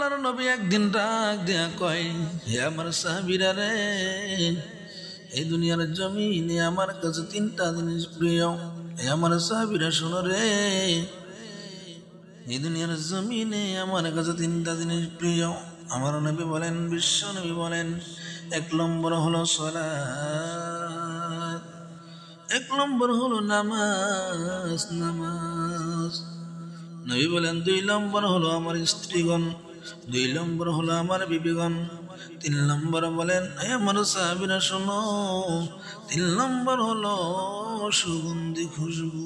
আল্লাহর নবী একদিন ডাক দিয়া কয়, হে আমার সাহাবীরা রে, এই দুনিয়ার জমিনে আমার কাছে তিনটা জিনিস প্রিয়। হে আমার সাহাবীরা শোনো রে, এই দুনিয়ার জমিনে আমার কাছে তিনটা জিনিস প্রিয়। আমার নবী বলেন, বিশ্ব নবী বলেন, এক নম্বর হলো সালাত, এক নম্বর হলো নামাজ নামাজ। নবী বলেন, দুই নম্বর হলো আমার স্ত্রীগণ, দুই নম্বর হলো আমার বিবিগণ, তিন নম্বর বলেন, আমার সাহাবীরা শোনো, তিন নম্বর হলো সুগন্ধি খুশবু।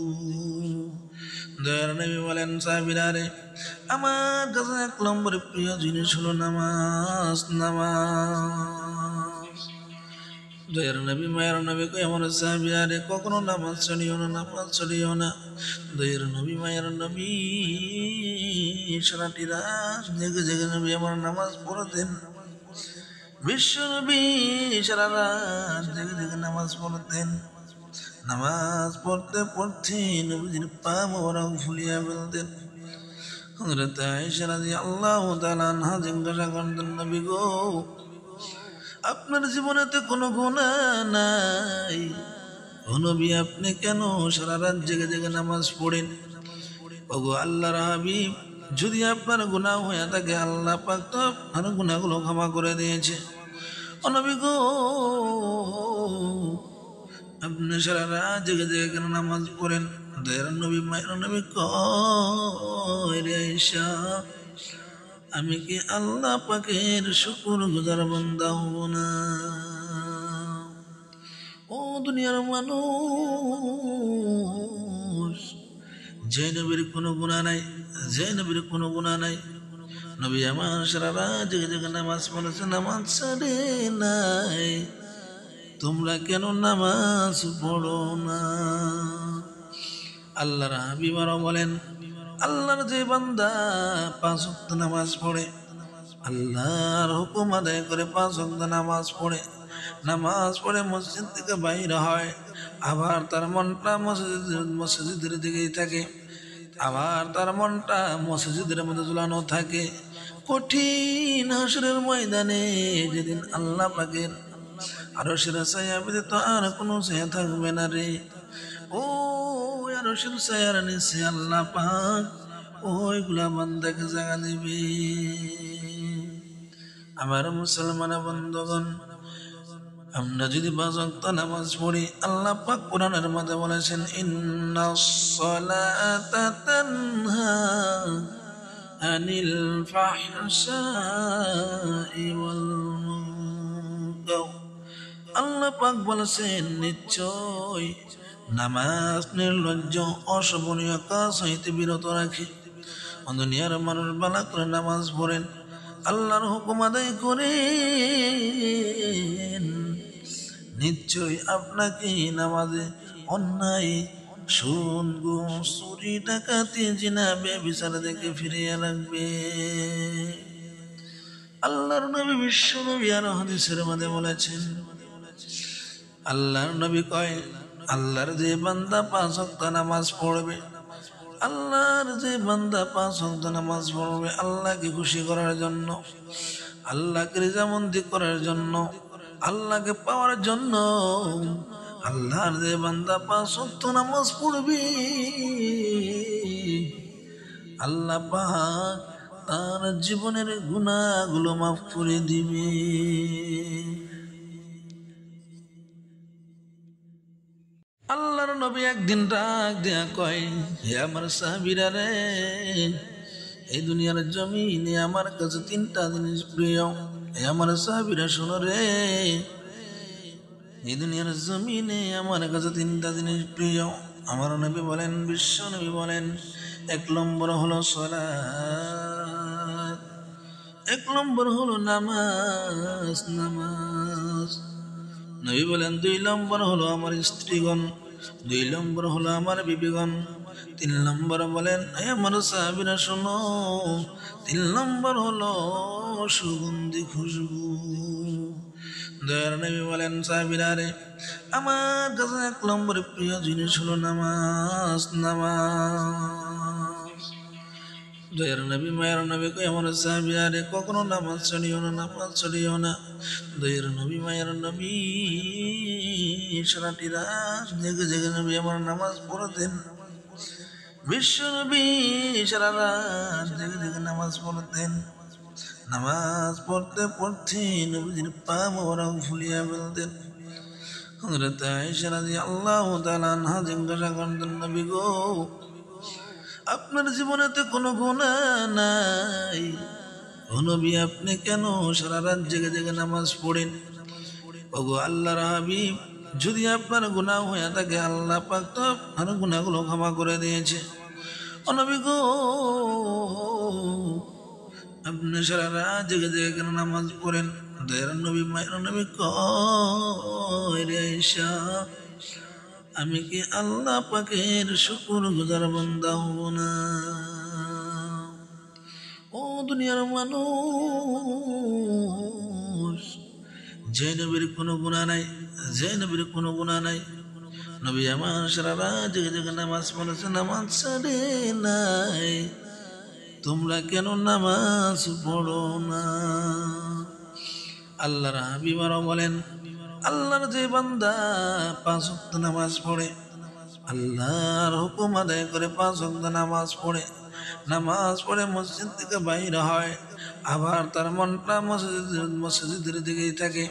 দয়ার নবী বলেন, সাহাবীরা রে, আমার কাছে এক নম্বর প্রিয় জিনিস হলো নামাজ নামাজ। দয়ার নবী মায়ের নবী কই, আমার সাহাবীরা রে, কখনো নামাজ ছাড়িও না, নামাজ ছাড়িও না। দয়ার নবী মায়ের নবী সারাটি রাত জেগে জেগে নবী আমার নামাজ পড়তেন। বিশ্ব নবী সারা রাত জেগে জেগে নামাজ পড়তেন। নামাজ পড়তে পড়তে নবীজির পা মোবারক ফুলিয়া ফেলতেন। হযরত আয়েশা রাদিয়াল্লাহু তাআলা আনহা জিজ্ঞাসা করতেন, নবী গো, আপনার জীবনেতে কোনো গুনাহ নাই, ও নবী আপনি কেন সারা রাত জেগে জেগে নামাজ পড়েন? ওগো আল্লাহর হাবিব, যদি আপনার গুনাহ হয়ে থাকে আল্লাহ পাক তো আপনার গুনাহগুলো ক্ষমা করে দিয়েছে। ও নবী গো, আপনি সারা রাত জেগে জেগে কেন নামাজ পড়েন? দয়ার নবী মায়ের নবী কয়, রে আয়েশা, আমি কি আল্লাহ পাকের শুকর গুজার বান্দা হব না? ও দুনিয়ার মানুষ, যে নবীর কোনো গুনাহ নাই, যে নবীর কোনো গুনাহ নাই, নবী আমার সারা রাত জেগে জেগে নামাজ পড়েছে, নামাজ ছাড়ে নাই, তোমরা কেন নামাজ পড়ো না? আল্লাহর হাবিব আরো বলেন, আল্লাহর যে বান্দা 5 ওয়াক্ত নামাজ পড়ে, আল্লাহর হুকুম আদায় করে 5 ওয়াক্ত নামাজ পড়ে, নামাজ পড়ে মসজিদ থেকে বাইর হয়, আবার তার মনটা মসজিদের দিকেই থাকে, আবার তার মনটা মসজিদের মধ্যে ঝুলানো থাকে। কঠিন হাসরের ময়দানে যেদিন আল্লাহ পাকের আরশের ছায়া ব্যতীত আর কোনো ছায়া থাকবে না রে, ও আরশের ছায়ার নিচে আল্লাহ পাক ওইগুলা বান্দাকে জায়গা দিবে। আমার মুসলমান বন্ধুগণ, আমরা যদি 5 ওয়াক্ত নামাজ পড়ি, আল্লাহ পাক কোরআনের মধ্যে বলেছেন, ইন্নাস সালাতা তানহা আনিল ফাহশাই ওয়াল মুনকার। আল্লাহ পাক বলেছেন, নিশ্চয় নামাজ নির্লজ্জ অশোভনীয় কাজ হইতে বিরত রাখে। দুনিয়ার মানুষ ভালো করে নামাজ পড়েন, আল্লাহর হুকুম আদায় করেন, নিশ্চয় আপনাকে নামাজে অন্যায় সুদ ঘুষ চুরি ডাকাতি জিনা ব্যভিচার থেকে ফিরিয়ে রাখবে। আল্লাহর নবী বিশ্ব নবী আর হাদিসের মধ্যে বলেছেন, আল্লাহর নবী কয়, আল্লাহর যে বান্দা 5 ওয়াক্ত নামাজ পড়বে, আল্লাহর যে বান্দা 5 ওয়াক্ত নামাজ পড়বে আল্লাহকে খুশি করার জন্য, আল্লাহকে রিজামন্দি করার জন্য, আল্লাহকে পাওয়ার জন্য, আল্লাহর যে বান্দা 5 ওয়াক্ত নামাজ পড়বে আল্লাহ পাক তার জীবনের গুনাহগুলো মাফ করে দিবে। আল্লাহর নবী একদিন ডাক দিয়া কয়, হে আমার সাহাবীরা রে, এই দুনিয়ার জমিনে আমার কাছে তিনটা জিনিস প্রিয়। হে আমার সাহাবীরা শোনো রে, এই দুনিয়ার জমিনে আমার কাছে তিনটা জিনিস প্রিয়। আমার নবী বলেন, বিশ্ব নবী বলেন, এক নম্বর হলো সালাত, এক নম্বর হলো নামাজ নামাজ। নবী বলেন, দুই নম্বর হলো আমার স্ত্রীগণ, দুই নম্বর হলো আমার বিবিগণ, তিন নম্বর বলেন, আমার সাহাবীরা শোনো, তিন নম্বর হলো সুগন্ধি খুশবু। দয়ার নবী বলেন, সাহাবীরা রে, আমার কাছে এক নম্বর প্রিয় জিনিস হলো নামাজ নামাজ। দয়ার নবী মায়ের নবী কই আমার সাহাবীরা কখনো নামাজ ছাড়িও না, নামাজ ছাড়িও না। দয়ার নবী মায়ের নবী সারাটি রাত জেগে জেগে নবী আমার নামাজ পড়তেন। বিশ্ব নবী সারা রাত জেগে জেগে নামাজ পড়তেন। নামাজ পড়তে পড়তে নবীজির পা মোবারক ফুলিয়া ফেলতেন। হযরত আয়েশা রাদিয়াল্লাহু তাআলা আনহা জিজ্ঞাসা করতেন, নবী গো, আপনার জীবনেতে কোনো গুনাহ নাই, ও নবী আপনি কেন সারা রাত জেগে জেগে নামাজ পড়েন? ওগো আল্লাহর হাবিব, যদি আপনার গুনাহ হয়ে থাকে আল্লাহ পাক তো আপনার গুনাহগুলো ক্ষমা করে দিয়েছে। ও নবী গো, আপনি সারা রাত জেগে জেগে কেন নামাজ পড়েন? দয়ার নবী মায়ের নবী কয়, রে আয়েশা, আমি কি আল্লাহ পাকের শুকর গুজার বান্দা হব না? ও দুনিয়ার মানুষ, যে নবীর কোনো গুনাহ নাই, যে নবীর কোনো গুনাহ নাই, নবী আমার সারা রাত জেগে জেগে নামাজ পড়েছে, নামাজ ছাড়ে নাই, তোমরা কেন নামাজ পড়ো না? আল্লাহর হাবিব আরো বলেন, আল্লাহর যে বান্দা 5 ওয়াক্ত নামাজ পড়ে, আল্লাহর হুকুম আদায় করে 5 ওয়াক্ত নামাজ পড়ে মসজিদ থেকে বাইর হয়, আবার তার মনটা মসজিদের দিকেই থাকে,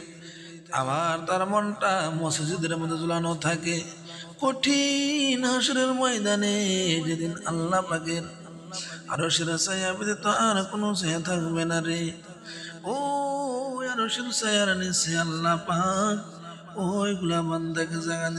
আবার তার মনটা মসজিদের মধ্যে ঝুলানো থাকে। কঠিন হাসরের ময়দানে যেদিন আল্লাহ পাকের আরশের ছায়া ব্যতীত আর কোনো ছায়া থাকবে না রে, ও আরশের ছায়ার নিচে আল্লাহ পাক ওইগুলা বান্দাকে জায়গা